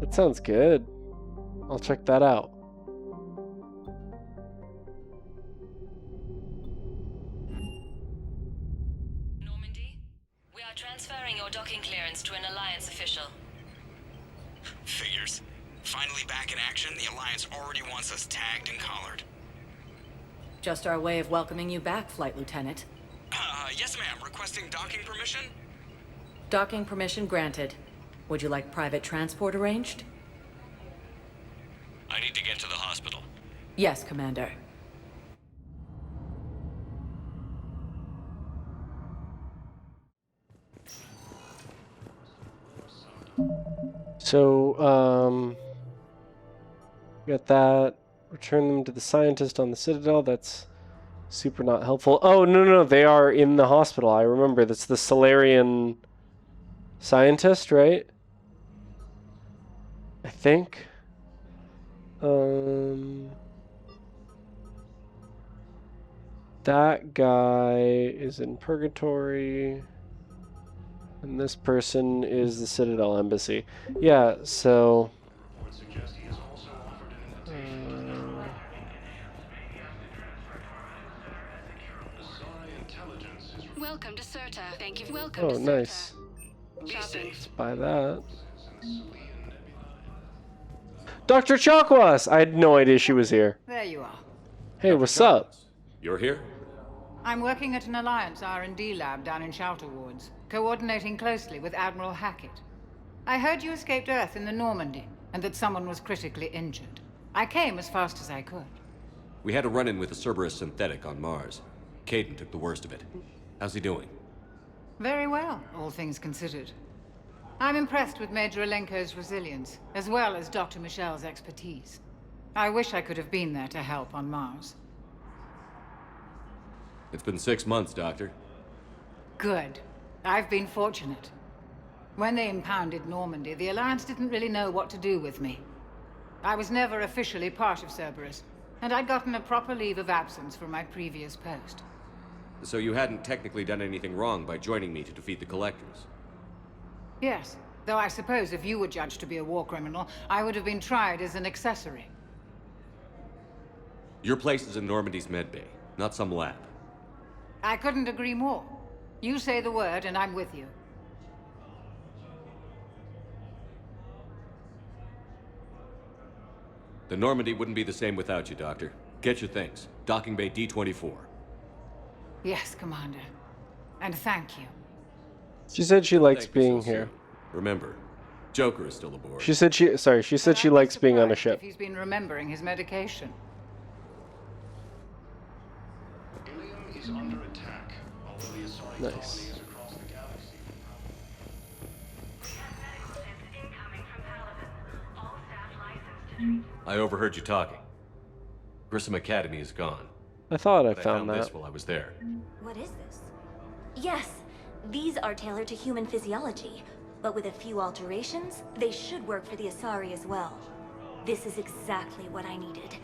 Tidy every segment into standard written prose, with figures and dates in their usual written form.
That sounds good. I'll check that out. Normandy, we are transferring your docking clearance to an Alliance official. Figures. Finally back in action, the Alliance already wants us tagged and collared. Just our way of welcoming you back, Flight Lieutenant. Yes ma'am, requesting docking permission? Docking permission granted. Would you like private transport arranged? I need to get to the hospital. Yes, Commander. So, got that. Return them to the scientist on the Citadel. That's super not helpful. Oh, no, they are in the hospital. I remember. That's the Solarian scientist, right? I think. That guy is in purgatory. And this person is the Citadel embassy. Yeah, so... Welcome to Serta. Thank you. Welcome oh, to Serta. nice. Shopping. Let's buy that. Dr. Chakwas! I had no idea she was here. There you are. Hey, what's up? You're here? I'm working at an Alliance R&D lab down in Shelter Wards, coordinating closely with Admiral Hackett. I heard you escaped Earth in the Normandy, and that someone was critically injured. I came as fast as I could. We had a run-in with a Cerberus synthetic on Mars. Caden took the worst of it. How's he doing? Very well, all things considered. I'm impressed with Major Alenko's resilience, as well as Dr. Michel's expertise. I wish I could have been there to help on Mars. It's been 6 months, Doctor. Good. I've been fortunate. When they impounded Normandy, the Alliance didn't really know what to do with me. I was never officially part of Cerberus, and I'd gotten a proper leave of absence from my previous post. So you hadn't technically done anything wrong by joining me to defeat the Collectors? Yes, though I suppose if you were judged to be a war criminal, I would have been tried as an accessory. Your place is in Normandy's medbay, not some lab. I couldn't agree more. You say the word, and I'm with you. The Normandy wouldn't be the same without you, Doctor. Get your things. Docking Bay D-24. Yes, Commander. And thank you. She said she likes Thank you being so here. soon. Remember, Joker is still aboard. She said she said she But I'd be likes being on a surprised ship. if he's been remembering his medication. Ilium is under attack, although the Asari Nice. colony is across the galaxy. I overheard you talking. Grissom Academy is gone. I thought I But found this that. while I was there. What is this? Yes, these are tailored to human physiology, but with a few alterations, they should work for the Asari as well. This is exactly what I needed.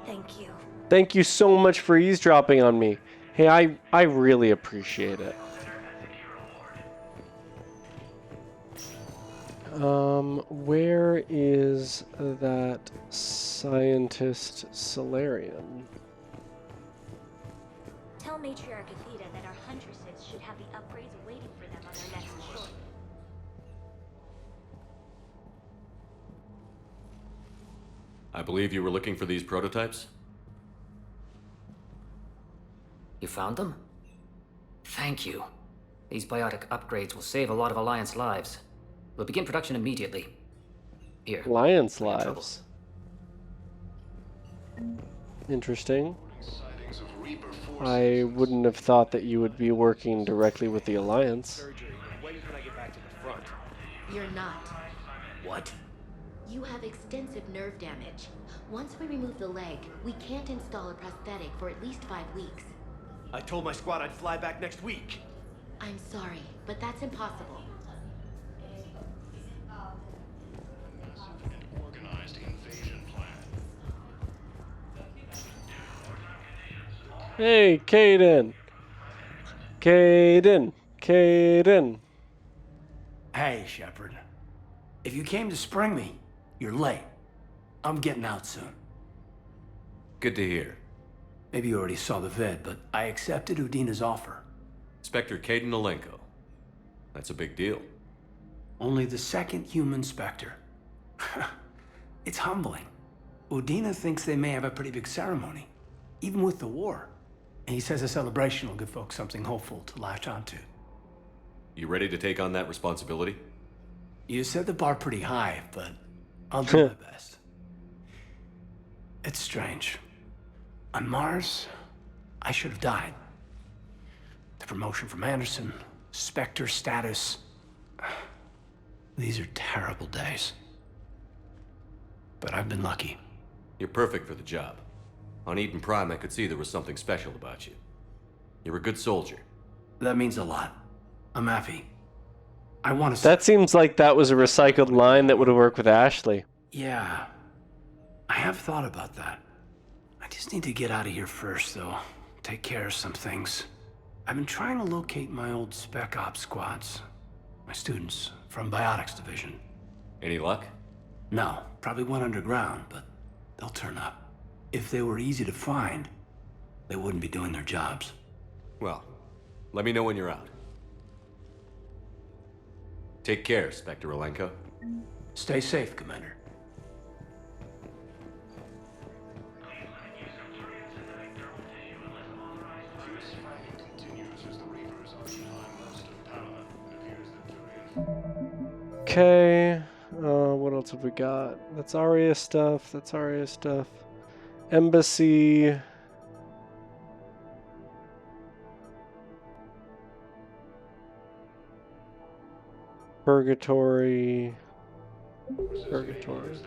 Thank you. Thank you so much for eavesdropping on me. Hey, I really appreciate it. Where is that scientist Solarian? Tell Matriarch Athena that our huntresses should have the upgrades waiting for them on their next shore. I believe you were looking for these prototypes? You found them? Thank you. These biotic upgrades will save a lot of Alliance lives. We'll begin production immediately. Here. Alliance no trouble. lives. Interesting. Sightings of Reaper forces. I wouldn't have thought that you would be working directly with the Alliance. When can I get back to the front? You're not. What? You have extensive nerve damage. Once we remove the leg, we can't install a prosthetic for at least 5 weeks. I told my squad I'd fly back next week. I'm sorry, but that's impossible. An organized invasion plan. Hey, Caden! Caden! Hey, Shepard. If you came to spring me, You're late. I'm getting out soon. Good to hear. Maybe you already saw the vid, but I accepted Udina's offer. Inspector Caden Alenko. That's a big deal. Only the second human Spectre. It's humbling. Udina thinks they may have a pretty big ceremony, even with the war. And he says a celebration will give folks something hopeful to latch onto. You ready to take on that responsibility? You set the bar pretty high, but I'll do my best. It's strange. On Mars, I should have died. The promotion from Anderson, Spectre status. These are terrible days. But I've been lucky. You're perfect for the job. On Eden Prime, I could see there was something special about you. You're a good soldier. That means a lot. I'm happy. I want to... That seems like that was a recycled line that would have worked with Ashley. Yeah. I have thought about that. I just need to get out of here first, though. Take care of some things. I've been trying to locate my old Spec Ops squads. My students from Biotics Division. Any luck? No. Probably went underground, but they'll turn up. If they were easy to find, they wouldn't be doing their jobs. Well, let me know when you're out. Take care, Spectre Alenko. Stay safe, Commander. Okay, what else have we got? That's Aria stuff, that's Aria stuff. Embassy. Purgatory. Purgatory.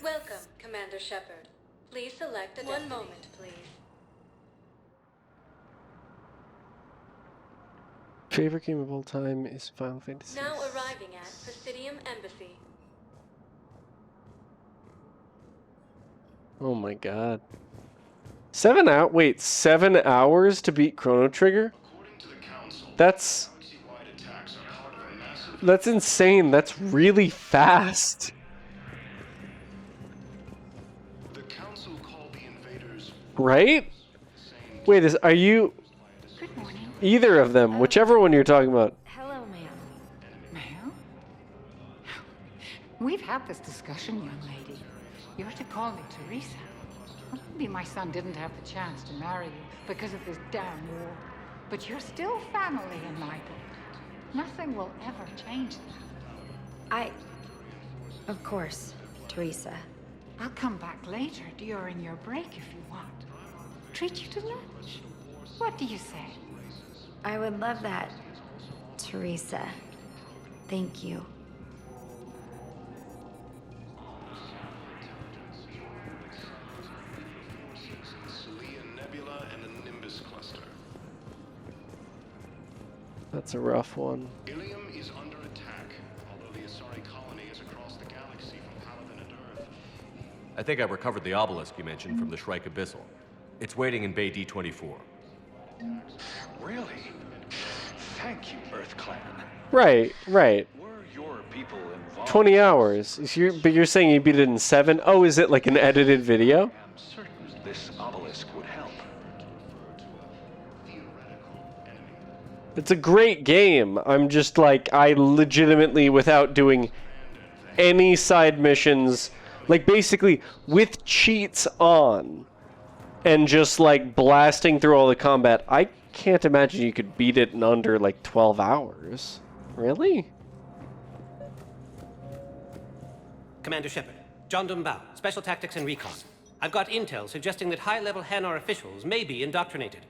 Welcome, Commander Shepard. Please select a One moment, please. Favorite game of all time is Final Fantasy. Now arriving at Presidium Embassy. Oh my god. 7 hours? Wait, 7 hours to beat Chrono Trigger? That's insane. That's really fast. Right? Wait, are you... Good morning. Either of them, whichever one you're talking about. Hello, ma'am. Ma'am? We've had this discussion, young lady. You're to call me Teresa. Well, maybe my son didn't have the chance to marry you because of this damn war. But you're still family in my book. Nothing will ever change that. Of course, Teresa. I'll come back later during your break if you want. Treat you to lunch. What do you say? I would love that, Teresa. Thank you. That's a rough one. Ilium is under attack, although the Asari colony is across the galaxy from Paladin and Earth. I think I recovered the obelisk you mentioned from the Shrike Abyssal. It's waiting in Bay D-24. Really? Thank you, Earth Clan. Right. Were your people involved? 20 hours. But you're saying you beat it in 7? Oh, is it like an edited video? I'm certain this obelisk would help. It's a great game. I'm just like, I legitimately, without doing any side missions, like basically with cheats on, and just like blasting through all the combat, I can't imagine you could beat it in under like 12 hours. Really? Commander Shepard, John Dumbao, Special Tactics and Recon. I've got intel suggesting that high-level Hanar officials may be indoctrinated.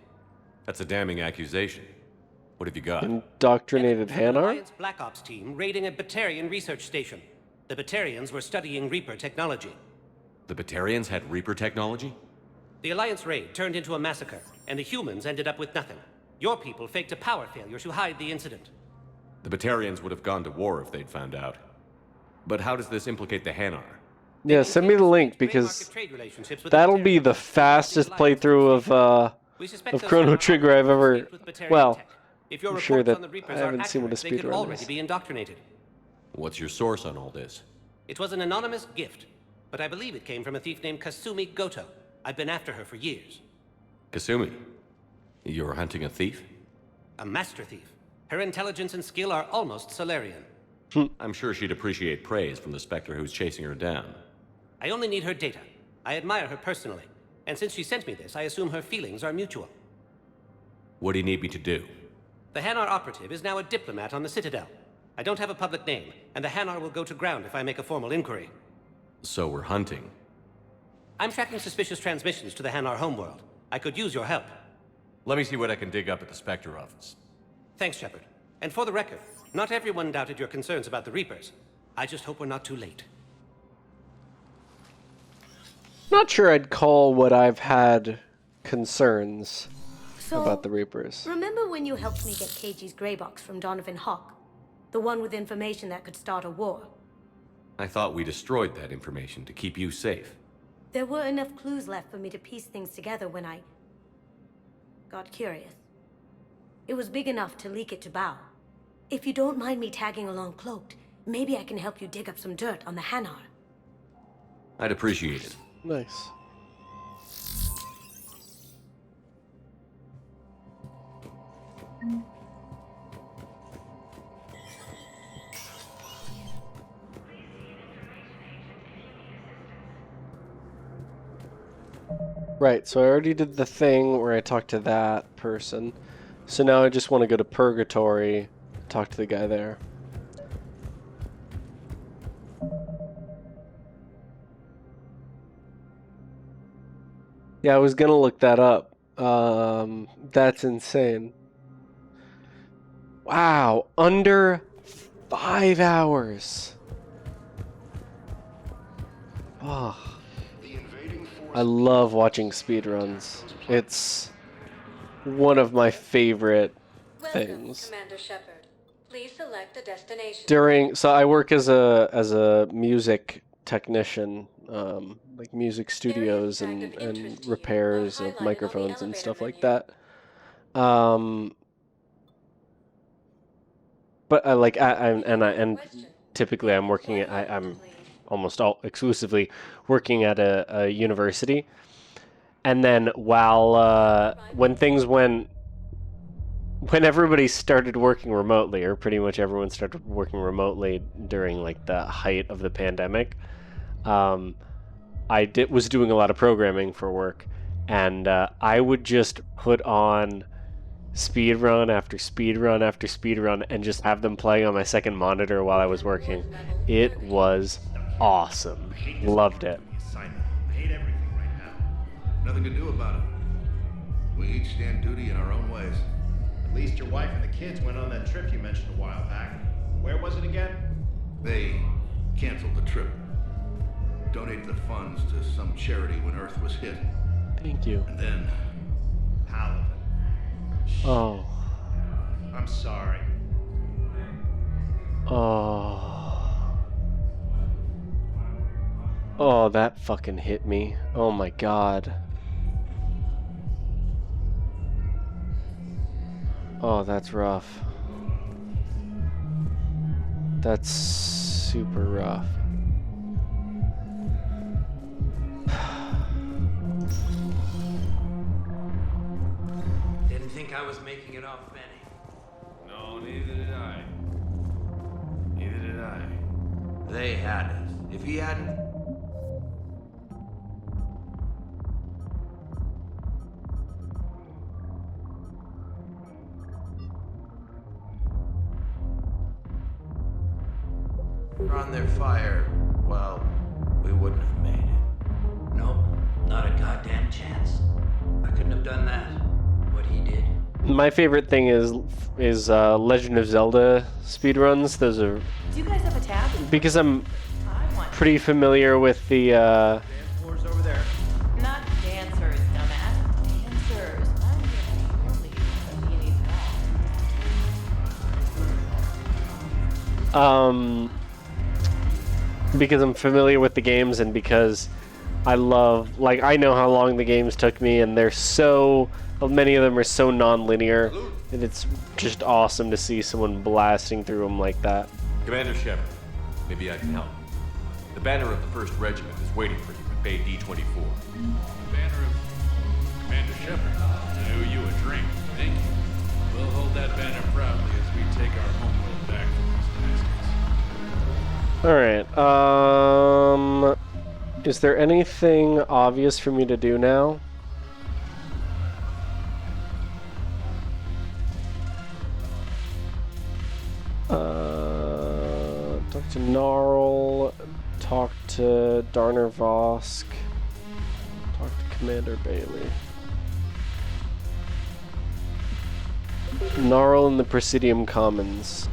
That's a damning accusation. What have you got? Indoctrinated Hanar? Alliance Black Ops team raiding a Batarian research station. The Batarians were studying Reaper technology. The Batarians had Reaper technology? The Alliance raid turned into a massacre, and the humans ended up with nothing. Your people faked a power failure to hide the incident. The Batarians would have gone to war if they'd found out. But how does this implicate the Hanar? Yeah, send me the link because that'll be the fastest playthrough of Chrono Trigger I've ever. Well, I'm sure that I haven't seen what a speedrun is. Be indoctrinated. What's your source on all this? It was an anonymous gift, but I believe it came from a thief named Kasumi Goto. I've been after her for years. Kasumi, you're hunting a thief? A master thief. Her intelligence and skill are almost Solarian. I'm sure she'd appreciate praise from the Spectre who's chasing her down. I only need her data. I admire her personally. And since she sent me this, I assume her feelings are mutual. What do you need me to do? The Hanar operative is now a diplomat on the Citadel. I don't have a public name, and the Hanar will go to ground if I make a formal inquiry. So we're hunting. I'm tracking suspicious transmissions to the Hanar homeworld. I could use your help. Let me see what I can dig up at the Spectre office. Thanks, Shepard. And for the record, not everyone doubted your concerns about the Reapers. I just hope we're not too late. Not sure I'd call what I've had concerns about the Reapers. Remember when you helped me get KG's grey box from Donovan Hawk? The one with information that could start a war? I thought we destroyed that information to keep you safe. There were enough clues left for me to piece things together when I got curious. It was big enough to leak it to Bao. If you don't mind me tagging along cloaked, maybe I can help you dig up some dirt on the Hanar. I'd appreciate it. Nice. Right, so I already did the thing where I talked to that person. So now I just want to go to Purgatory, talk to the guy there. Yeah, I was gonna look that up. That's insane. Wow, under 5 hours. Oh. I love watching speedruns. It's one of my favorite things. Commander Shepard. Please select a destination. So I work as a music technician, like music studios and repairs of microphones and stuff like that. But I typically I'm working at I'm almost exclusively working at a university, and then while when everybody started working remotely, or pretty much everyone started working remotely during like the height of the pandemic, I was doing a lot of programming for work, and I would just put on speedrun after speedrun after speedrun and just have them play on my second monitor while I was working. It was awesome. Loved it. I hate everything right now. Nothing to do about it. We each stand duty in our own ways. At least your wife and the kids went on that trip you mentioned a while back. Where was it again? They canceled the trip. Donated the funds to some charity when Earth was hit. Thank you. And then... Paladin. Oh. I'm sorry. Oh. Oh, that fucking hit me. Oh my god. Oh, that's rough. That's super rough. Didn't think I was making it off, Benny. No, neither did I. Neither did I. They had us. If he hadn't... on their fire, well, we wouldn't have made it. Nope, not a goddamn chance. I couldn't have done that. What he did. My favorite thing is Legend of Zelda speedruns. Those are... Do you guys have a tab? Because I'm pretty familiar with the... Dance floor's over there. Not dancers, dumbass. Dancers. I'm getting really needs it all. because I'm familiar with the games and because I love, like, I know how long the games took me, and they're so, many of them are so non-linear, and it's just awesome to see someone blasting through them like that. Commander Shepard, maybe I can help. The banner of the 1st Regiment is waiting for you at Bay D-24. Banner of Commander Shepard. I owe you a drink. Thank you. We'll hold that banner proudly as we take our homeworld back from these bastards. Alright, is there anything obvious for me to do now? Talk to Gnarl, talk to Darner Vosk, talk to Commander Bailey. Gnarl in the Presidium Commons.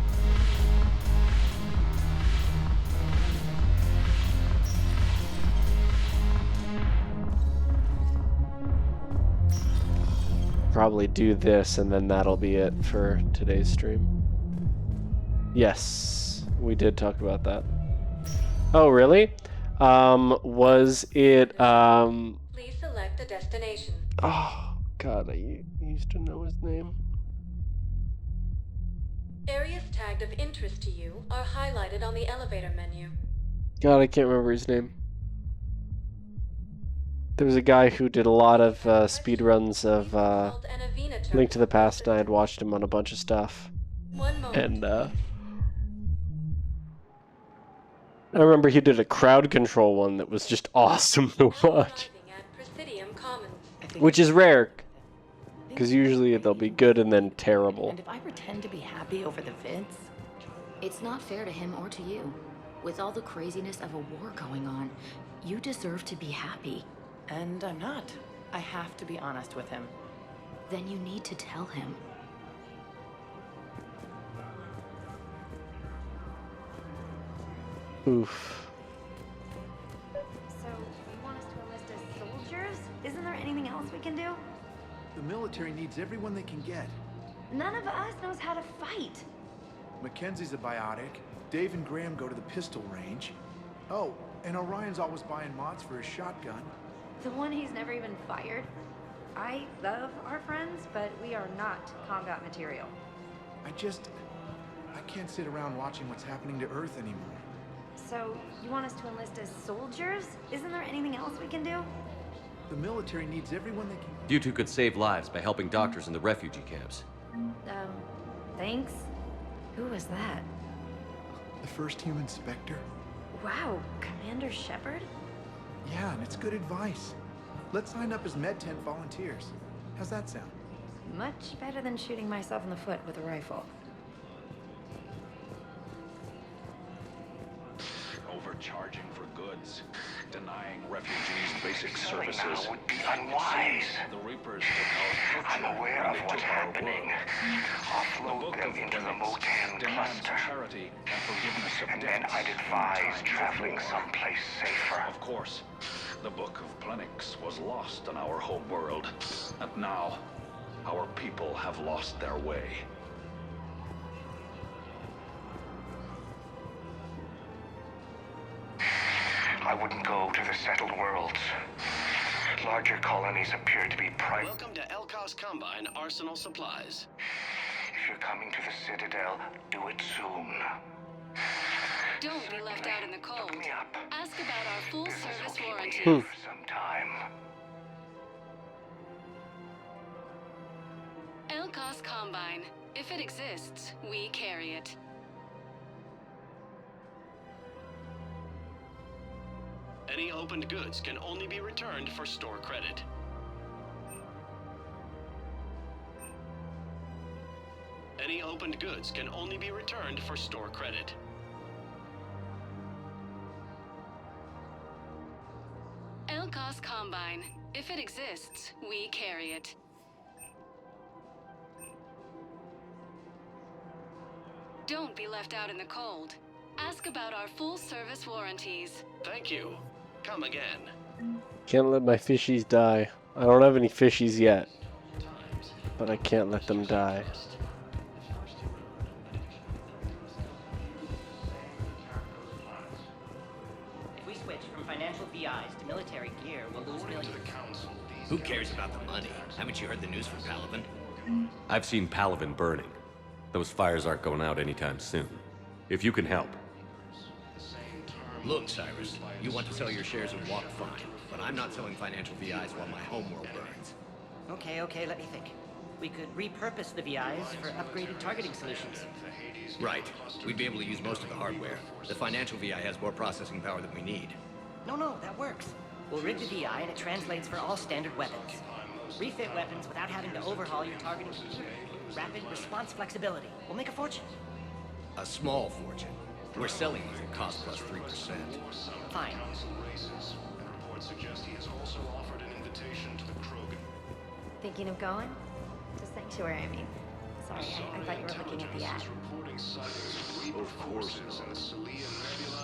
Probably do this and then that'll be it for today's stream. Yes, we did talk about that. Oh, really? Was it, Please select a destination. Oh, God, I used to know his name. Areas tagged of interest to you are highlighted on the elevator menu. God, I can't remember his name. There was a guy who did a lot of speedruns of Link to the Past, and I had watched him on a bunch of stuff. And I remember he did a crowd control one that was just awesome to watch. Which is rare, because usually they'll be good and then terrible. And if I pretend to be happy over the vids, it's not fair to him or to you. With all the craziness of a war going on, you deserve to be happy. And I'm not. I have to be honest with him. Then you need to tell him. Oof. So, you want us to enlist as soldiers? Isn't there anything else we can do? The military needs everyone they can get. None of us knows how to fight. Mackenzie's a biotic. Dave and Graham go to the pistol range. Oh, and Orion's always buying mods for his shotgun. The one he's never even fired. I love our friends, but we are not combat material. I can't sit around watching what's happening to Earth anymore. So, you want us to enlist as soldiers? Isn't there anything else we can do? The military needs everyone they can... You two could save lives by helping doctors in the refugee camps. Thanks. Who was that? The first human Spectre? Wow, Commander Shepard? Yeah, and it's good advice. Let's sign up as Med-10 volunteers. How's that sound? Much better than shooting myself in the foot with a rifle. Overcharging for goods, denying refugees basic services. Now would be unwise. The Reapers took our I'm aware of what's happening. Offload them into the Motan cluster. Charity and forgiveness of and then I'd advise traveling someplace safer. Of course, the Book of Plenix was lost in our home world, and now our people have lost their way. I wouldn't go to the settled worlds. Larger colonies appear to be Welcome to Elkos Combine Arsenal Supplies. If you're coming to the Citadel, do it soon. Don't be left out in the cold. Ask about our full service warranty. For some time. Elkos Combine. If it exists, we carry it. Any opened goods can only be returned for store credit. Any opened goods can only be returned for store credit. Elkos Combine. If it exists, we carry it. Don't be left out in the cold. Ask about our full service warranties. Thank you. Come again. Can't let my fishies die. I don't have any fishies yet, but I can't let them die. switch from financial VIs to military gear, we'll lose millions. Who cares about the money? Haven't you heard the news from Palaven? I've seen Palaven burning. Those fires aren't going out anytime soon. If you can help. Look, Cyrus, you want to sell your shares and walk fine, but I'm not selling financial VIs while my homeworld burns. Okay, let me think. We could repurpose the VIs for upgraded targeting solutions. Right. We'd be able to use most of the hardware. The financial VI has more processing power than we need. No, that works. We'll rig the VI and it translates for all standard weapons. Refit weapons without having to overhaul your targeting computer. Rapid response flexibility. We'll make a fortune. A small fortune. We're selling these at cost plus 3%. Fine. Thinking of going? To Sanctuary, I mean. Sorry, I thought you were looking at the ad. Of course not.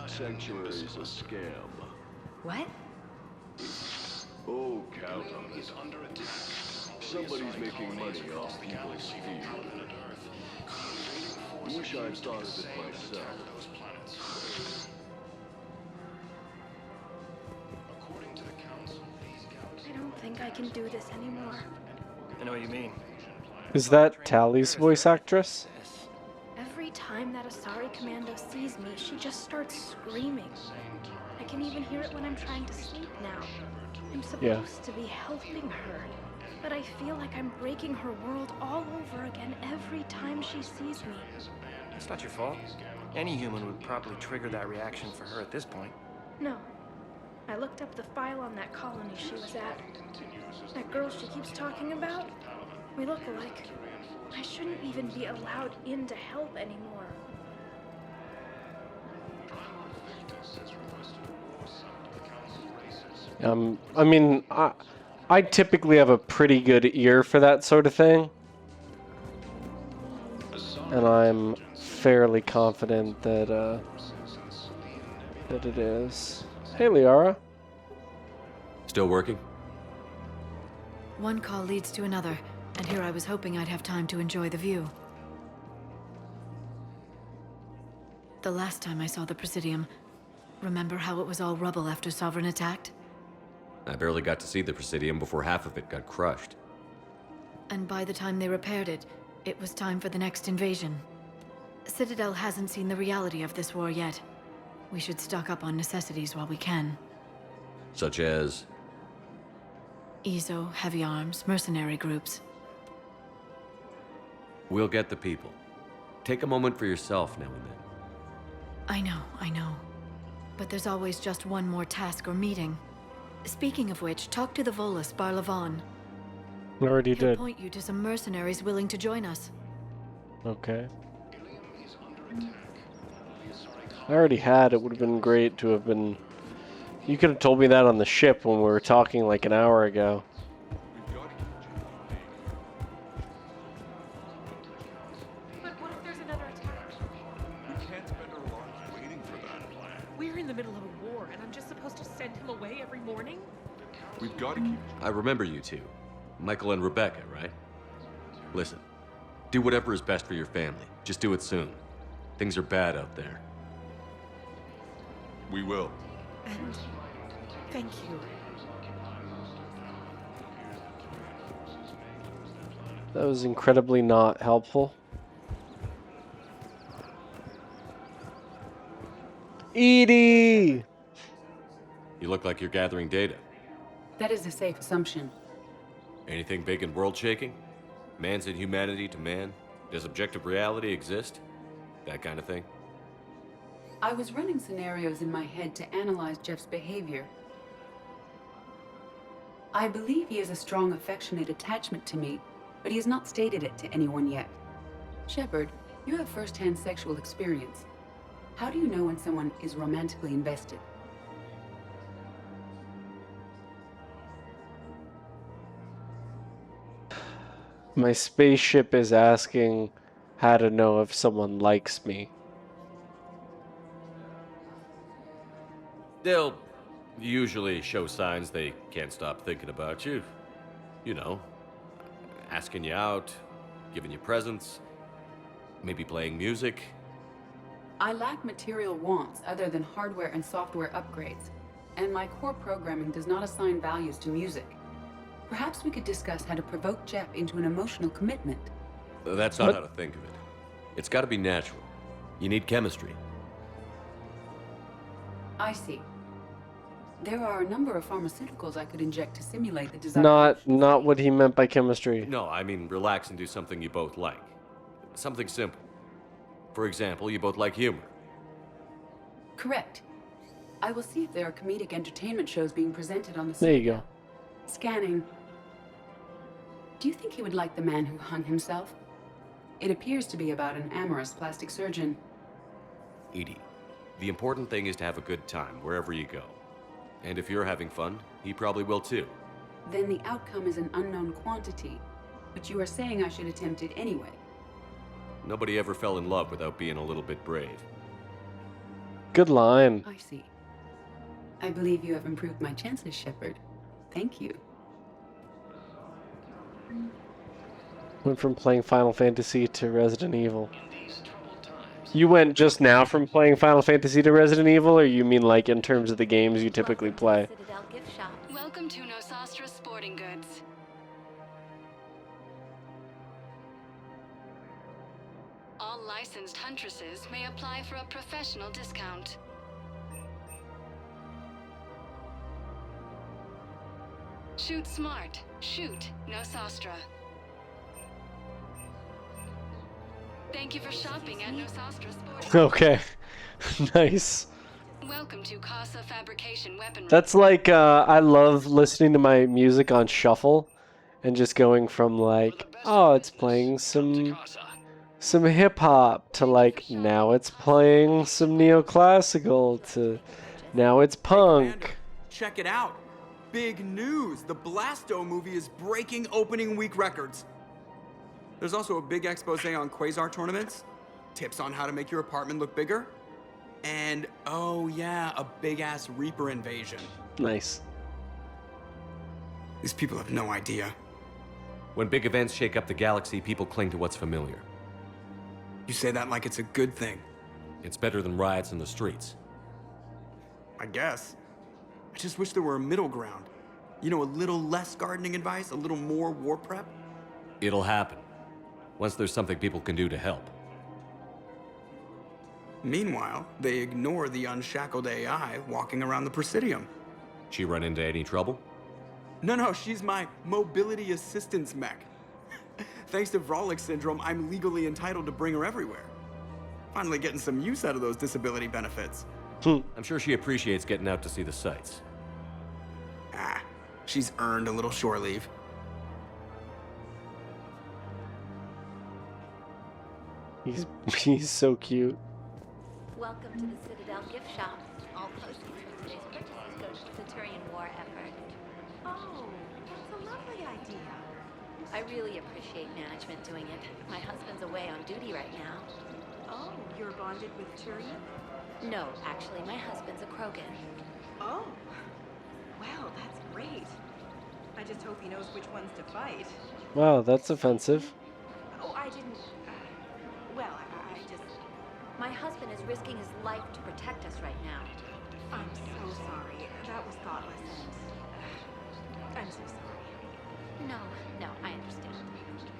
Sanctuary's a scam. What? Oh, count on it. Somebody's making money off people's fear. Wish I'd thought of it myself. I don't think I can do this anymore. I know what you mean. Is that Tally's voice actress? Every time that Asari commando sees me, she just starts screaming. I can even hear it when I'm trying to sleep now. I'm supposed to be helping her, but I feel like I'm breaking her world all over again every time she sees me. It's not your fault. Any human would probably trigger that reaction for her at this point. No. I looked up the file on that colony she was at. That girl she keeps talking about? We look alike. I shouldn't even be allowed in to help anymore. I mean, I typically have a pretty good ear for that sort of thing. And I'm fairly confident that it is. Hey, Liara. Still working? One call leads to another, and here I was hoping I'd have time to enjoy the view. The last time I saw the Presidium, remember how it was all rubble after Sovereign attacked? I barely got to see the Presidium before half of it got crushed. And by the time they repaired it, it was time for the next invasion. Citadel hasn't seen the reality of this war yet. We should stock up on necessities while we can. Such as? EZO, heavy arms, mercenary groups. We'll get the people. Take a moment for yourself now and then. I know. But there's always just one more task or meeting. Speaking of which, talk to the Volus, Barlavon. Already He'll did. point you to some mercenaries willing to join us. Okay. I already had. It would have been great to have been... You could have told me that on the ship when we were talking like an hour ago. But what if there's another attack? We can't spend our lives waiting for that. We're in the middle of a war, and I'm just supposed to send him away every morning? We've got to keep... I remember you two. Michael and Rebecca, right? Listen, do whatever is best for your family. Just do it soon. Things are bad out there. We will. And thank you. That was incredibly not helpful. Edie! You look like you're gathering data. That is a safe assumption. Anything big and world-shaking? Man's inhumanity to man? Does objective reality exist? That kind of thing? I was running scenarios in my head to analyze Jeff's behavior. I believe he has a strong affectionate attachment to me, but he has not stated it to anyone yet. Shepard, you have first-hand sexual experience. How do you know when someone is romantically invested? My spaceship is asking how to know if someone likes me. They'll usually show signs they can't stop thinking about you. You know, asking you out, giving you presents, maybe playing music. I lack material wants other than hardware and software upgrades. and my core programming does not assign values to music. Perhaps we could discuss how to provoke Jep into an emotional commitment. That's not how to think of it. It's got to be natural. You need chemistry. I see. There are a number of pharmaceuticals I could inject to simulate the desired... Not what he meant by chemistry. No, I mean relax and do something you both like. Something simple. For example, you both like humor. Correct. I will see if there are comedic entertainment shows being presented on the There you go. Scanning. Do you think he would like The Man Who Hung Himself? It appears to be about an amorous plastic surgeon. Edie, the important thing is to have a good time wherever you go. And if you're having fun, he probably will too. Then the outcome is an unknown quantity. But you are saying I should attempt it anyway. Nobody ever fell in love without being a little bit brave. Good line. I see. I believe you have improved my chances, Shepard. Thank you. Went from playing Final Fantasy to Resident Evil. You went just now from playing Final Fantasy to Resident Evil, or you mean like in terms of the games you typically play? Citadel gift shop. Welcome to Nosastra Sporting Goods. All licensed huntresses may apply for a professional discount. Shoot smart. Shoot Nosastra. Thank you for shopping at Nosastra Sporting. Okay. Nice. Welcome to Casa Fabrication Weaponry. That's like, I love listening to my music on shuffle and just going from like, oh, it's playing some hip-hop to like, now it's playing some neoclassical to now it's punk. Check it out. Big news. The Blasto movie is breaking opening week records. There's also a big expose on Quasar tournaments, tips on how to make your apartment look bigger, and, oh yeah, a big-ass Reaper invasion. Nice. These people have no idea. When big events shake up the galaxy, people cling to what's familiar. You say that like it's a good thing. It's better than riots in the streets. I guess. I just wish there were a middle ground. You know, a little less gardening advice, a little more war prep. It'll happen. Once there's something people can do to help. Meanwhile, they ignore the unshackled AI walking around the Presidium. She run into any trouble? No, she's my mobility assistance mech. Thanks to Vrolic syndrome, I'm legally entitled to bring her everywhere. Finally getting some use out of those disability benefits. I'm sure she appreciates getting out to see the sights. Ah, she's earned a little shore leave. He's so cute. Welcome to the Citadel gift shop. All proceeds from today's purchases go to the Turian war effort. Oh, that's a lovely idea. I really appreciate management doing it. My husband's away on duty right now. Oh, you're bonded with Turian? No, actually, my husband's a Krogan. Oh, well, that's great. I just hope he knows which ones to fight. Wow, that's offensive. Oh, I didn't... well, I just... My husband is risking his life to protect us right now. I'm so sorry. That was thoughtless and... I'm so sorry. No, I understand.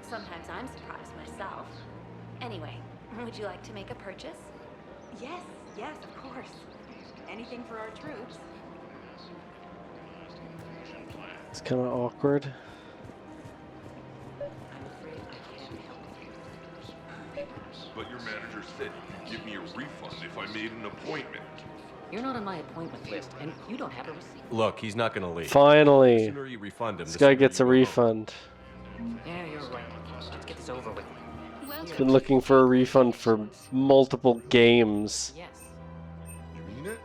Sometimes I'm surprised myself. Anyway, would you like to make a purchase? Yes, of course. Anything for our troops. It's kind of awkward. But your manager said he'd give me a refund if I made an appointment. You're not on my appointment list, and you don't have a receipt. Look, he's not gonna leave. Finally. The sooner you refund him, This guy gets a refund. Yeah, you're right. Let's get this over with. He's been looking for a refund for multiple games. Yes. You mean it?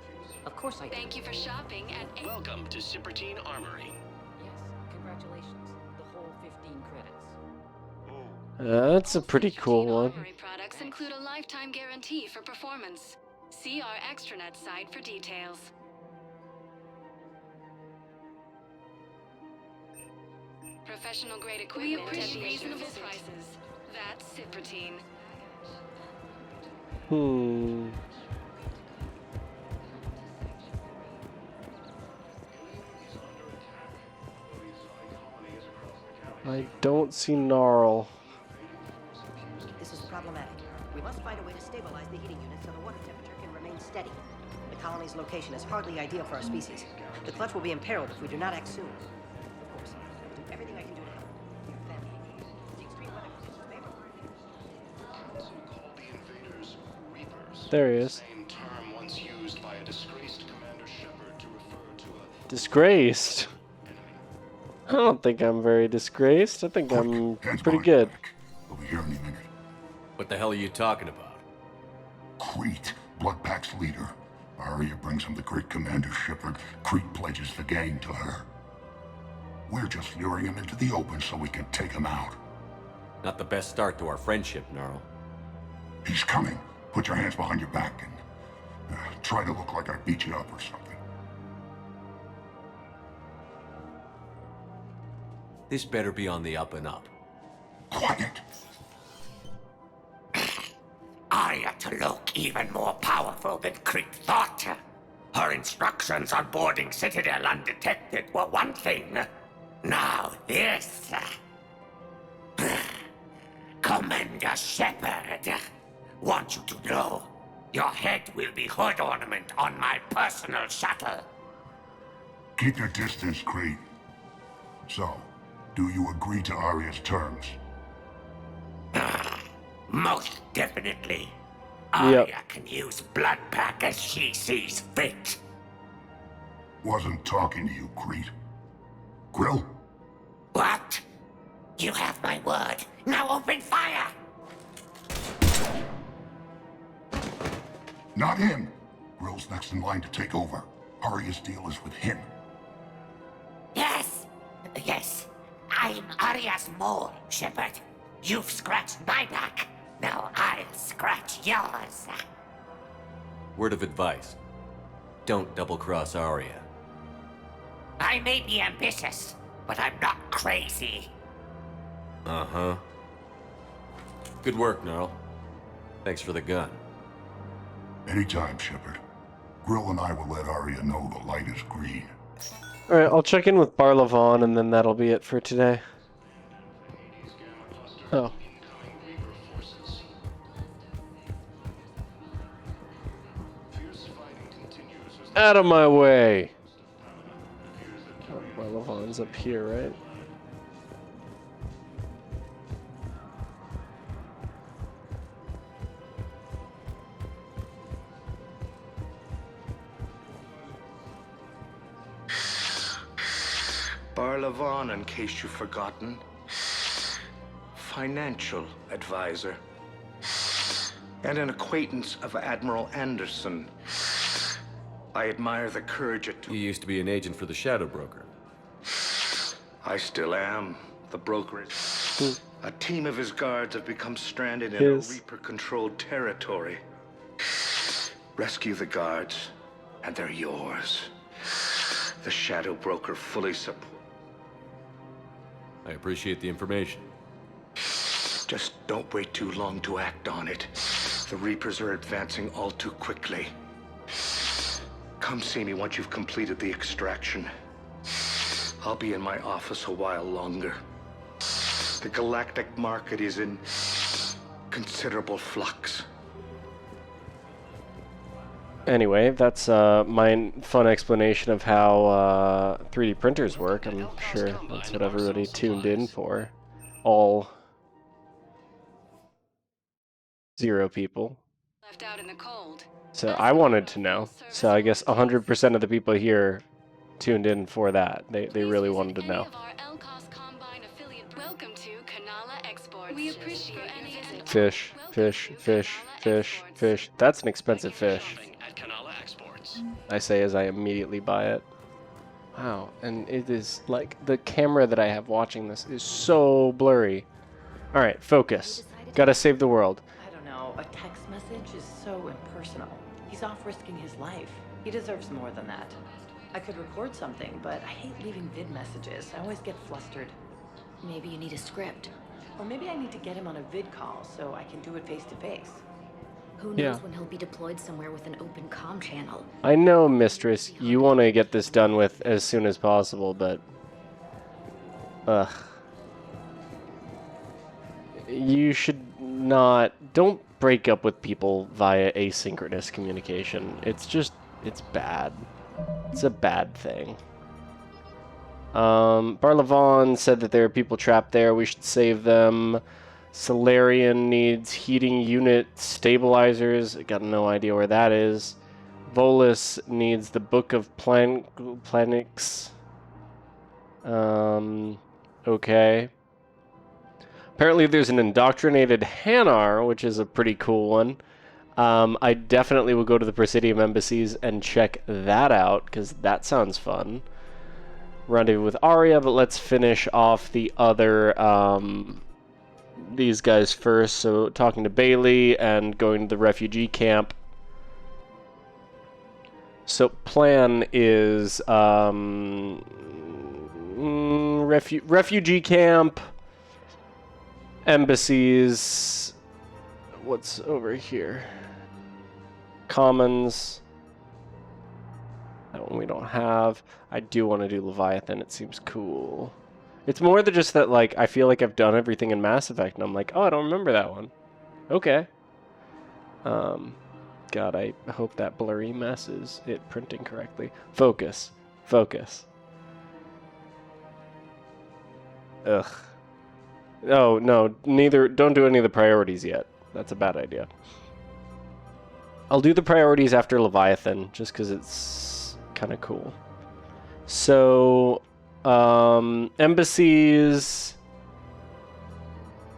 Of course I do. Thank you for shopping at... Welcome to Cippertine Armory. Yes, congratulations. The whole 15 credits. That's a pretty cool one. Armory products include a lifetime guarantee for performance. See our extranet site for details. Professional grade equipment at reasonable prices. That's Cippertine. I don't see Gnarl. This is problematic. We must find a way to stabilize the heating unit so the water temperature can remain steady. The colony's location is hardly ideal for our species. The clutch will be imperiled if we do not act soon. Of course, I will do everything I can do to help. Your family. The extreme weather conditions may There he is. Same term once used by a disgraced Commander Shepard to refer to a Disgraced? I don't think I'm very disgraced. I think I'm pretty good. We'll be here any minute. What the hell are you talking about? Crete, Bloodpack's leader. Arya brings him the great Commander Shepard. Crete pledges the gang to her. We're just luring him into the open so we can take him out. Not the best start to our friendship, Gnarl. He's coming. Put your hands behind your back and try to look like I beat you up or something. This better be on the up and up. Quiet. Arya to look even more powerful than Crete thought. Her instructions on boarding Citadel undetected were one thing. Now this. Commander Shepard, want you to know, your head will be hood ornament on my personal shuttle. Keep your distance, Crete. So, do you agree to Arya's terms? Most definitely. Arya can use Bloodpack as she sees fit. Wasn't talking to you, Crete. Grill? What? You have my word. Now open fire! Not him. Grill's next in line to take over. Arya's deal is with him. Yes. Yes. I'm Arya's mole, Shepard. You've scratched my back. Now I'll scratch yours. Word of advice. Don't double-cross Arya. I may be ambitious, but I'm not crazy. Uh-huh. Good work, Gnarl. Thanks for the gun. Anytime, Shepard. Grill and I will let Arya know the light is green. Alright, I'll check in with Barlavon and then that'll be it for today. Oh. Out of my way! Oh, Barlavon's up here, right? Barlavon, in case you've forgotten. Financial advisor. And an acquaintance of Admiral Anderson. I admire the courage it took. You used to be an agent for the Shadow Broker. I still am. The brokerage. A team of his guards have become stranded in a Reaper-controlled territory. Rescue the guards, and they're yours. The Shadow Broker fully supports. I appreciate the information. Just don't wait too long to act on it. The Reapers are advancing all too quickly. Come see me once you've completed the extraction. I'll be in my office a while longer. The galactic market is in considerable flux. Anyway, that's my fun explanation of how 3D printers work. I'm sure that's what everybody tuned in for. All 0 people. Left out in the cold. So I wanted to know. So I guess 100% of the people here tuned in for that. They really wanted to know. Welcome to Kanala Exports. We appreciate any Fish, fish, fish, fish, fish. That's an expensive fish. I say as I immediately buy it. Wow, and it is like the camera that I have watching this is so blurry. All right, focus. Gotta save the world. I don't know. A text message is so impersonal. He's off risking his life. He deserves more than that. I could record something, but I hate leaving vid messages. I always get flustered. Maybe you need a script. Or maybe I need to get him on a vid call so I can do it face to face. Who knows when he'll be deployed somewhere with an open comm channel. I know, Mistress, you want to get this done with as soon as possible, but... Ugh. You should not... Don't break up with people via asynchronous communication. It's just... It's bad. It's a bad thing. Barlavon said that there are people trapped there. We should save them. Solarian needs heating unit stabilizers. I got no idea where that is. Volus needs the Book of Planix. Okay. Apparently there's an indoctrinated Hanar, which is a pretty cool one. I definitely will go to the Presidium embassies and check that out, because that sounds fun. Rendezvous with Arya, but let's finish off the other, these guys first. So talking to Bailey and going to the refugee camp. So plan is, refugee camp, embassies, what's over here? Commons. That one we don't have. I do want to do Leviathan. It seems cool. It's more than just that, like, I feel like I've done everything in Mass Effect, and I'm like, oh, I don't remember that one. Okay. God, I hope that blurry mess is it printing correctly. Focus. Focus. Ugh. Oh, no, neither. Don't do any of the priorities yet. That's a bad idea. I'll do the priorities after Leviathan, just because it's kind of cool. So, embassies,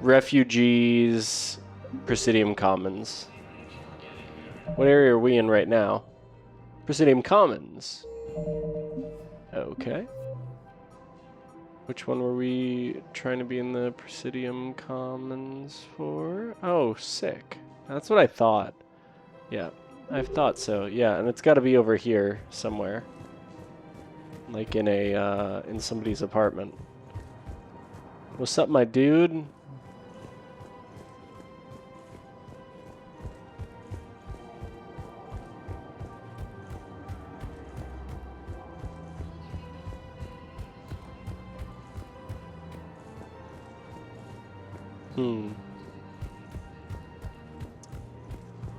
refugees, Presidium Commons. What area are we in right now? Presidium Commons. Okay. Which one were we trying to be in the Presidium Commons for? Oh, sick. That's what I thought. Yeah, I thought so. Yeah, and it's got to be over here somewhere. Like in a, in somebody's apartment. What's up, my dude?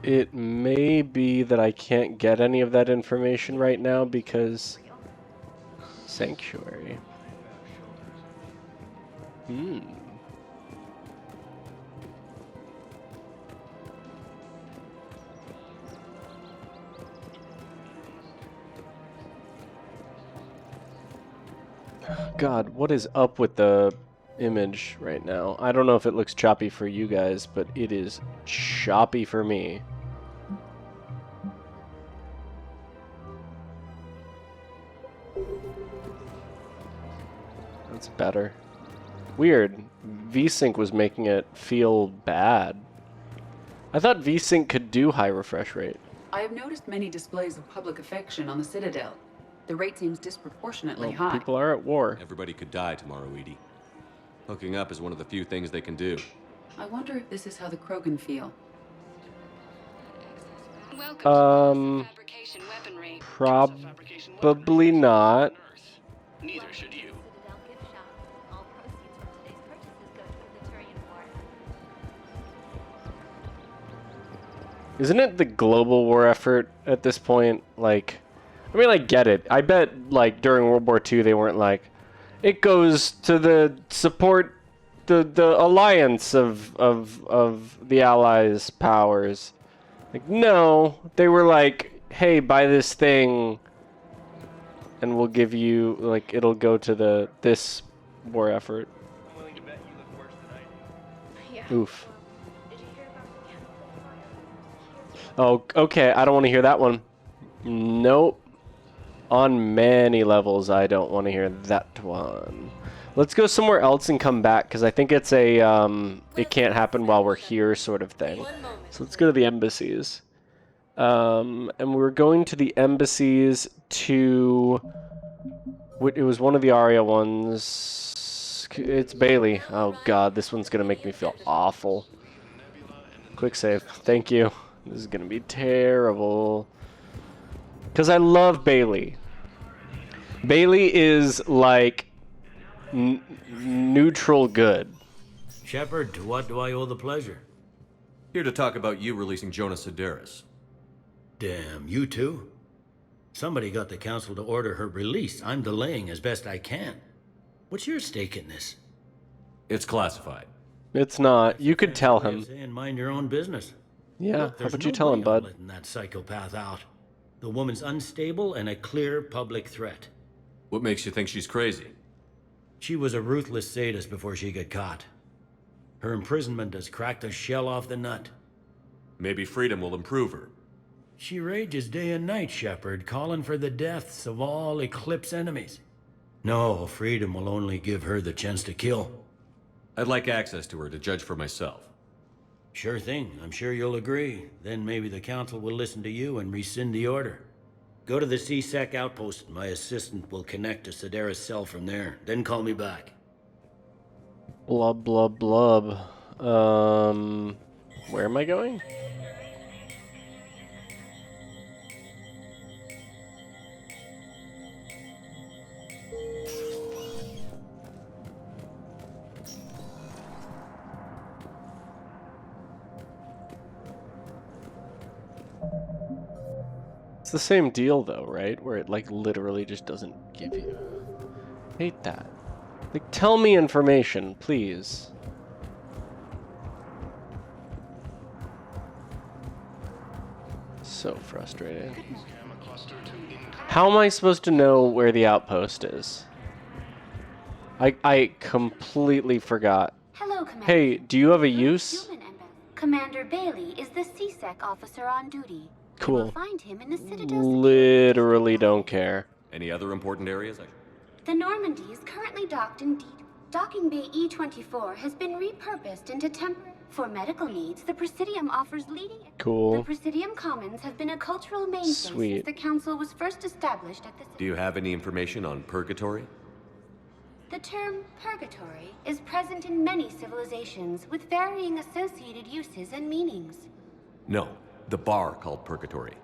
It may be that I can't get any of that information right now because... Sanctuary. God, what is up with the image right now? I don't know if it looks choppy for you guys, but it is choppy for me. That's better. Weird. VSync was making it feel bad. I thought VSync could do high refresh rate. I have noticed many displays of public affection on the Citadel. The rate seems disproportionately high. People are at war. Everybody could die tomorrow, Edie. Hooking up is one of the few things they can do. I wonder if this is how the Krogan feel. Probably not. Neither should you. Isn't it the global war effort at this point? Like, I mean, I get it. I bet, like, during World War II, they weren't like, it goes to the support the alliance of the Allies' powers. Like, no, they were like, hey, buy this thing, and we'll give you, like, it'll go to this war effort. I'm willing to bet you look worse than I do. Yeah. Oof. Oh, okay, I don't want to hear that one. Nope. On many levels, I don't want to hear that one. Let's go somewhere else and come back, because I think it's a, it can't happen while we're here sort of thing. So let's go to the embassies. And we're going to the embassies to... It was one of the Arya ones. It's Bailey. Oh god, this one's going to make me feel awful. Quick save. Thank you. This is gonna be terrible. Because I love Bailey. Bailey is like neutral good. Shepard, to what do I owe the pleasure? Here to talk about you releasing Jonas Sideris. Damn, you too? Somebody got the council to order her release. I'm delaying as best I can. What's your stake in this? It's classified. It's not. You could tell him. Saying mind your own business. Yeah, Look, how about there's you no tell him, way I'm bud? letting that psychopath out. The woman's unstable and a clear public threat. What makes you think she's crazy? She was a ruthless sadist before she got caught. Her imprisonment has cracked the shell off the nut. Maybe freedom will improve her. She rages day and night, Shepard, calling for the deaths of all Eclipse enemies. No, freedom will only give her the chance to kill. I'd like access to her to judge for myself. Sure thing. I'm sure you'll agree. Then maybe the council will listen to you and rescind the order. Go to the C-Sec outpost. My assistant will connect to Sideris' cell from there. Then call me back. Blub, blub, blub. Where am I going? It's the same deal though, right? Where it like literally just doesn't give you. Hate that. Like, tell me information, please. So frustrating. How am I supposed to know where the outpost is? I completely forgot. Hello, Commander. Hey, do you have a use? Commander Bailey is the C-Sec officer on duty. Cool. You will find him in the Citadel. Literally don't care. Any other important areas? The Normandy is currently docked in Docking Bay E-24 has been repurposed into for medical needs. The Presidium offers leading. Cool. The Presidium Commons have been a cultural mainstay since the Council was first established at the. Do you have any information on Purgatory? The term purgatory is present in many civilizations with varying associated uses and meanings. No, the bar called Purgatory.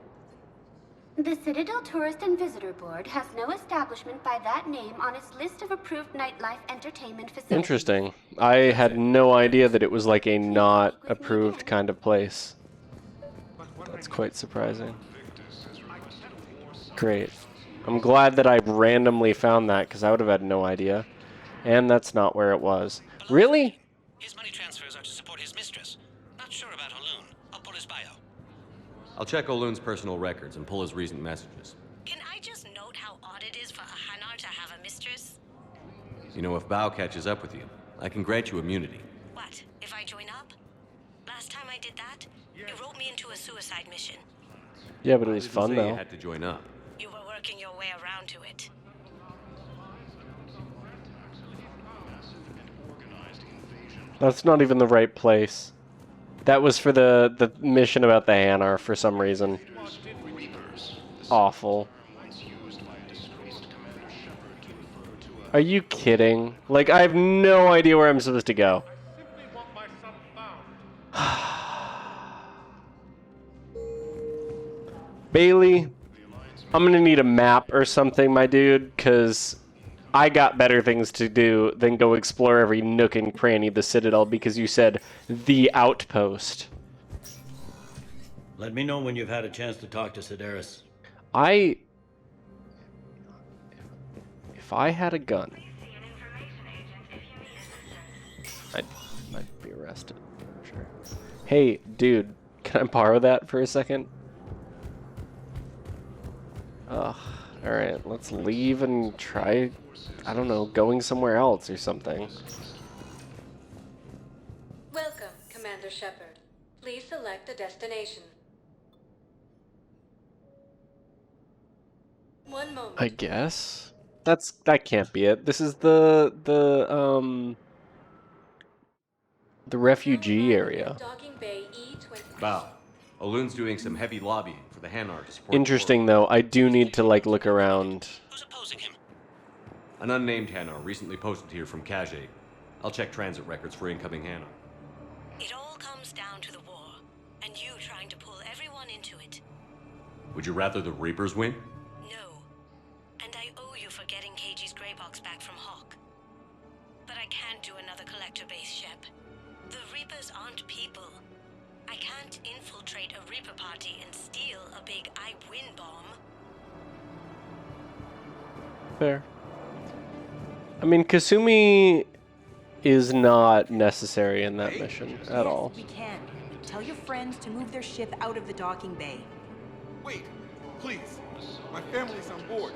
The Citadel Tourist and Visitor Board has no establishment by that name on its list of approved nightlife entertainment facilities. Interesting. I had no idea that it was like a not approved kind of place. That's quite surprising. Great. I'm glad that I randomly found that because I would have had no idea. And that's not where it was. Really? His money transfers are to support his mistress. Not sure about Haloon. I'll pull his bio. I'll check O'Loon's personal records and pull his recent messages. Can I just note how odd it is for a Hanar to have a mistress? You know, if Bao catches up with you, I can grant you immunity. What, if I join up? Last time I did that, you wrote me into a suicide mission. Yeah, but it was fun though. You had to join up. You were working your way around to it. That's not even the right place. That was for the mission about the Hanar for some reason. Awful. Are you kidding? Like, I have no idea where I'm supposed to go. Bailey, I'm gonna need a map or something, my dude, because I got better things to do than go explore every nook and cranny of the Citadel because you said the outpost. Let me know when you've had a chance to talk to Sideris. If I had a gun, I'd be arrested, for sure. Hey, dude, can I borrow that for a second? Ugh, alright, let's leave and try, I don't know, going somewhere else or something. Welcome, Commander Shepard. Please select a destination. One moment. I guess? That can't be it. This is the refugee area. Docking Bay E-24. Bao, O'Loon's doing some heavy lobbying for the Hanar to support. Interesting though, I do need to like look around. An unnamed Hanar recently posted here from Kajay. I'll check transit records for incoming Hanar. It all comes down to the war, and you trying to pull everyone into it. Would you rather the Reapers win? No. And I owe you for getting KG's gray box back from Hawk. But I can't do another collector base, Shep. The Reapers aren't people. I can't infiltrate a Reaper party and steal a big I win bomb. Fair. I mean, Kasumi is not necessary in that mission at all. We can. Tell your friends to move their ship out of the docking bay. Wait, please. My family's on board.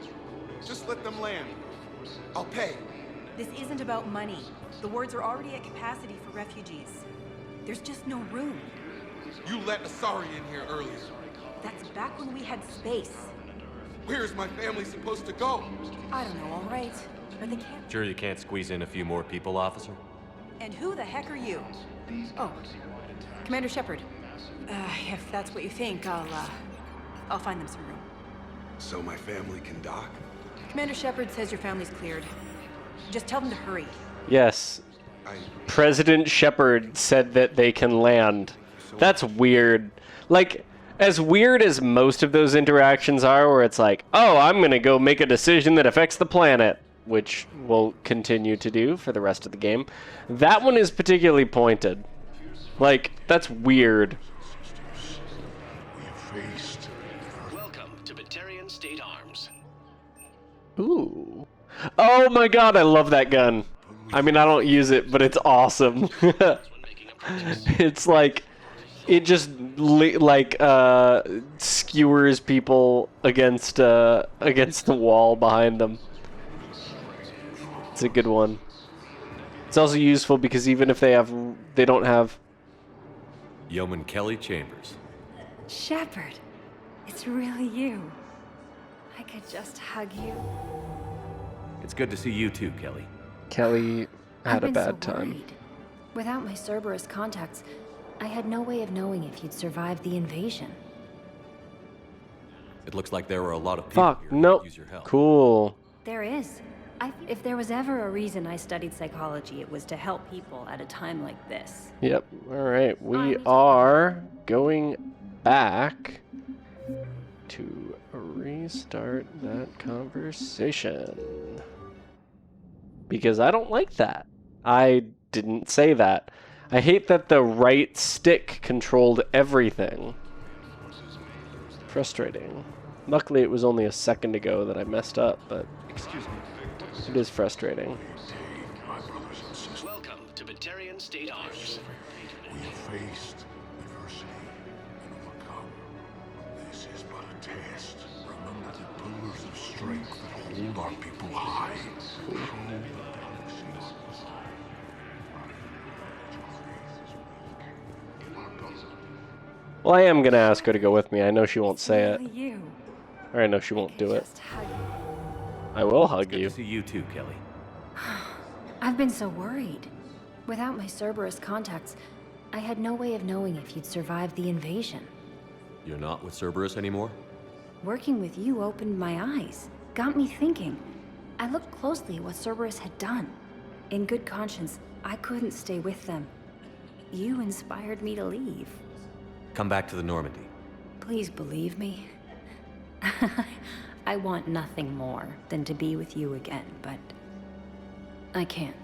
Just let them land. I'll pay. This isn't about money. The wards are already at capacity for refugees. There's just no room. You let Asari in here earlier. That's back when we had space. Where's my family supposed to go? I don't know, all right. But they can't. Sure you can't squeeze in a few more people, officer? And who the heck are you? Oh, Commander Shepard. If that's what you think, I'll find them some room. So my family can dock? Commander Shepard says your family's cleared. Just tell them to hurry. Yes. President Shepard said that they can land. That's weird. Like, as weird as most of those interactions are, where it's like, oh, I'm gonna go make a decision that affects the planet, which we'll continue to do for the rest of the game. That one is particularly pointed. Like, that's weird. Welcome to Batarian State Arms. Ooh. Oh my god, I love that gun. I mean, I don't use it, but it's awesome. It's like, it just skewers people against the wall behind them. It's a good one. It's also useful because even if they don't have Yeoman Kelly Chambers. Shepard, it's really you. I could just hug you. It's good to see you too, Kelly. Kelly had a I've been bad so time. worried. Without my Cerberus contacts, I had no way of knowing if you'd survived the invasion. It looks like there were a lot of people Fuck, here who nope. could use your help. Cool. There is. If there was ever a reason I studied psychology, it was to help people at a time like this. Yep. All right. We are going back to restart that conversation. Because I don't like that. I didn't say that. I hate that the right stick controlled everything. Frustrating. Luckily, it was only a second ago that I messed up, but Excuse me. it is frustrating. Welcome to Batarian State Arms. We have faced adversity and overcome. This is but a test. Remember the pillars of strength that hold our people high. Well, I am going to ask her to go with me. I know she won't say it. You. Or I know she won't do it. I will hug you. Good to see you too, Kelly. I've been so worried. Without my Cerberus contacts, I had no way of knowing if you'd survived the invasion. You're not with Cerberus anymore? Working with you opened my eyes, got me thinking. I looked closely at what Cerberus had done. In good conscience, I couldn't stay with them. You inspired me to leave. Come back to the Normandy. Please believe me. I want nothing more than to be with you again, but I can't.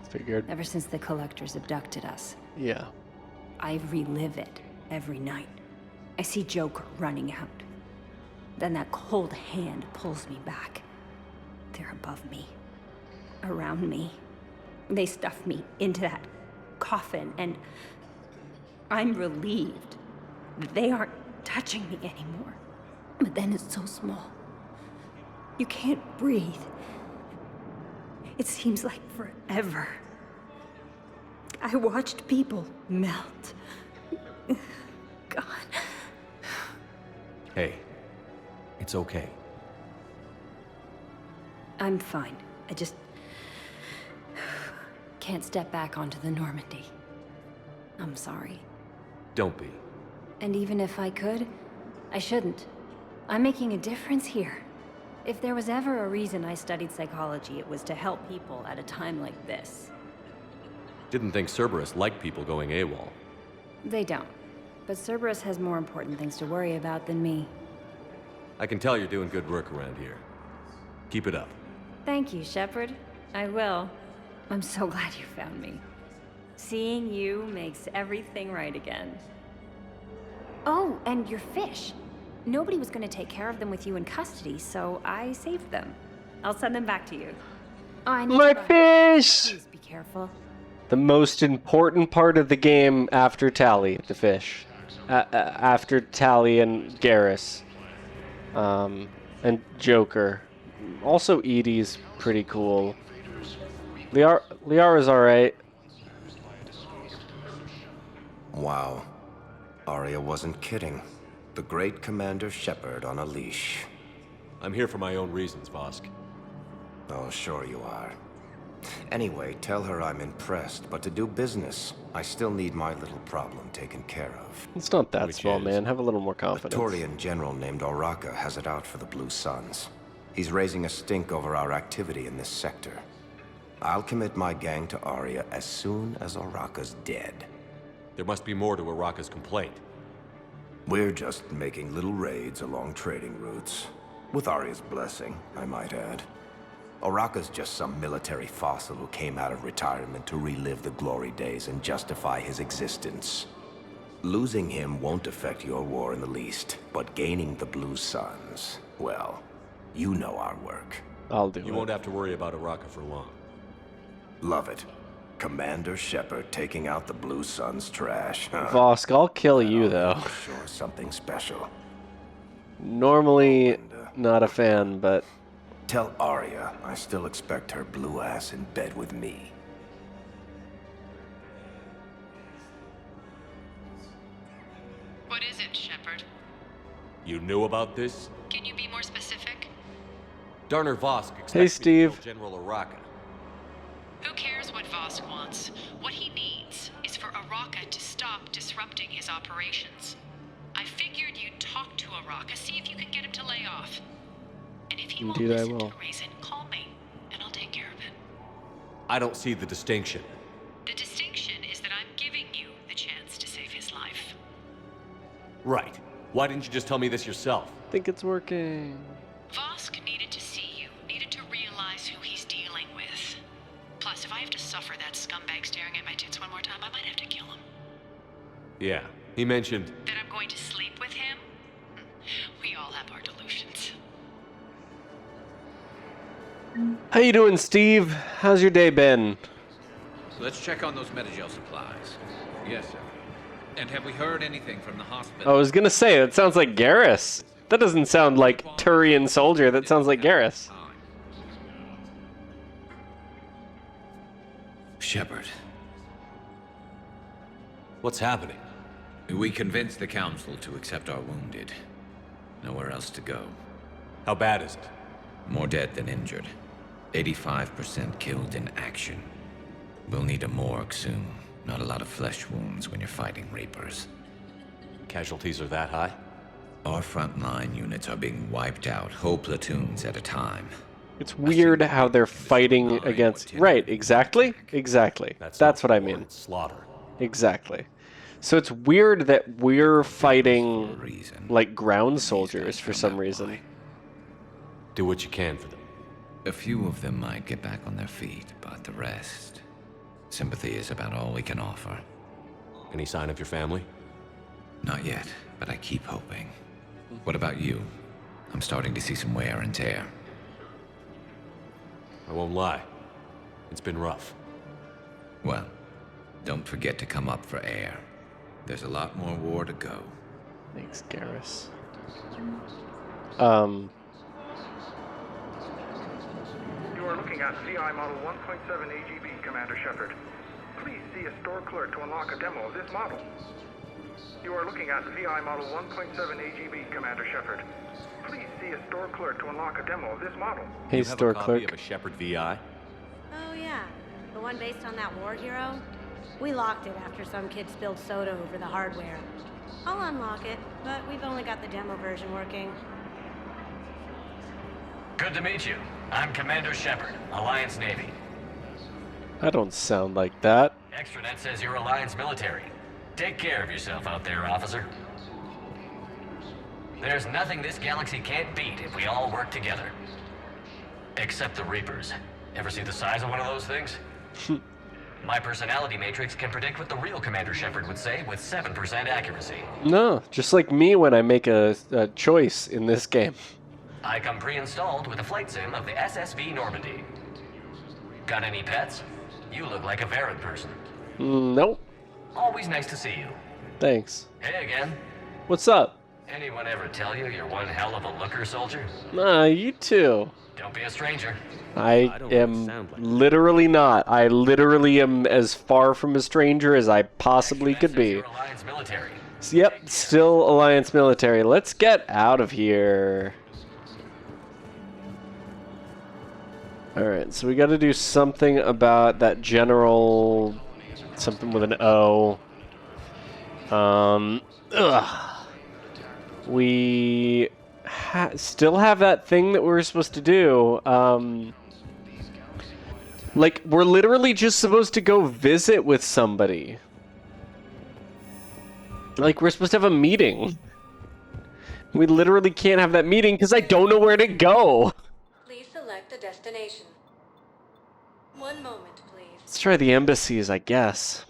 Figured. Ever since the Collectors abducted us, Yeah. I relive it every night. I see Joker running out. Then that cold hand pulls me back. They're above me, around me. They stuff me into that coffin, and I'm relieved that they aren't touching me anymore. But then it's so small. You can't breathe. It seems like forever. I watched people melt. God. Hey, it's okay. I'm fine. I just can't step back onto the Normandy. I'm sorry. Don't be. And even if I could, I shouldn't. I'm making a difference here. If there was ever a reason I studied psychology, it was to help people at a time like this. Didn't think Cerberus liked people going AWOL. They don't. But Cerberus has more important things to worry about than me. I can tell you're doing good work around here. Keep it up. Thank you, Shepard. I will. I'm so glad you found me. Seeing you makes everything right again. Oh, and your fish. Nobody was going to take care of them with you in custody, so I saved them. I'll send them back to you. Oh, I need My to run. fish! Please be careful. The most important part of the game after Tally, the fish. After Tally and Garrus. And Joker. Also Edie's pretty cool. Liara's alright. Wow. Arya wasn't kidding. The great Commander Shepard on a leash. I'm here for my own reasons, Vosk. Oh, sure you are. Anyway, tell her I'm impressed, but to do business, I still need my little problem taken care of. It's not that small, man. Have a little more confidence. A Turian general named Oraka has it out for the Blue Suns. He's raising a stink over our activity in this sector. I'll commit my gang to Arya as soon as Oraka's dead. There must be more to Oraka's complaint. We're just making little raids along trading routes. With Arya's blessing, I might add. Oraka's just some military fossil who came out of retirement to relive the glory days and justify his existence. Losing him won't affect your war in the least, but gaining the Blue Suns, well, you know our work. I'll do it. You won't have to worry about Oraka for long. Love it. Commander Shepard taking out the Blue Suns trash, huh? Vosk, I'll kill you, though. Sure, something special. Normally not a fan, but... Tell Arya I still expect her blue ass in bed with me. What is it, Shepard? You knew about this? Can you be more specific? Darner Vosk expects Hey, Steve. me to kill General Oraka. Who cares what Vosk wants? What he needs is for Oraka to stop disrupting his operations. I figured you'd talk to Oraka, see if you can get him to lay off. And if he won't Indeed, I listen will. to reason, call me, and I'll take care of it. I don't see the distinction. The distinction is that I'm giving you the chance to save his life. Right. Why didn't you just tell me this yourself? I think it's working. Vosk needed to see you, needed to realize who he's dealing with. Plus, if I have to suffer that scumbag staring at my tits one more time, I might have to kill him. Yeah. He mentioned... That I'm going to sleep with him? We all have our delusions. How you doing, Steve? How's your day been? Let's check on those Metagel supplies. Yes, sir. And have we heard anything from the hospital? I was gonna say, that sounds like Garrus. That doesn't sound like Turian soldier, that sounds like Garrus. Shepard. What's happening? We convinced the Council to accept our wounded. Nowhere else to go. How bad is it? More dead than injured. 85% killed in action. We'll need a morgue soon. Not a lot of flesh wounds when you're fighting Reapers. Casualties are that high? Our frontline units are being wiped out, whole platoons at a time. It's weird how they're fighting against... Right, exactly. Exactly. That's what I mean. Slaughter. Exactly. So it's weird that we're fighting like ground soldiers for some reason. Do what you can for them. A few of them might get back on their feet, but the rest... Sympathy is about all we can offer. Any sign of your family? Not yet, but I keep hoping. What about you? I'm starting to see some wear and tear. I won't lie. It's been rough. Well, don't forget to come up for air. There's a lot more war to go. Thanks, Garrus. You are looking at CI Model 1.7 AGB, Commander Shepard. Please see a store clerk to unlock a demo of this model. You are looking at VI Model 1.7 AGB, Commander Shepard. Please see a store clerk to unlock a demo of this model. Hey, store clerk. You have a copy clerk. of a Shepard VI? Oh yeah, the one based on that war hero? We locked it after some kid spilled soda over the hardware. I'll unlock it, but we've only got the demo version working. Good to meet you. I'm Commander Shepard, Alliance Navy. I don't sound like that. Extranet says you're Alliance military. Take care of yourself out there, officer. There's nothing this galaxy can't beat if we all work together. Except the Reapers. Ever see the size of one of those things? My personality matrix can predict what the real Commander Shepard would say with 7% accuracy. No, just like me when I make a choice in this game. I come pre-installed with a flight sim of the SSV Normandy. Got any pets? You look like a Varad person. Nope. Always nice to see you. Thanks. Hey again. What's up? Anyone ever tell you you're one hell of a looker, soldier? Nah, you too. Don't be a stranger. I am literally not. I literally am as far from a stranger as I possibly could be. Alliance military. Yep, still Alliance military. Let's get out of here. Alright, so we gotta do something about that general... something with an O. We still have that thing that we were supposed to do. Like, we're literally just supposed to go visit with somebody. Like, we're supposed to have a meeting. We literally can't have that meeting because I don't know where to go. Please select a destination. One moment, please. Let's try the embassies, I guess.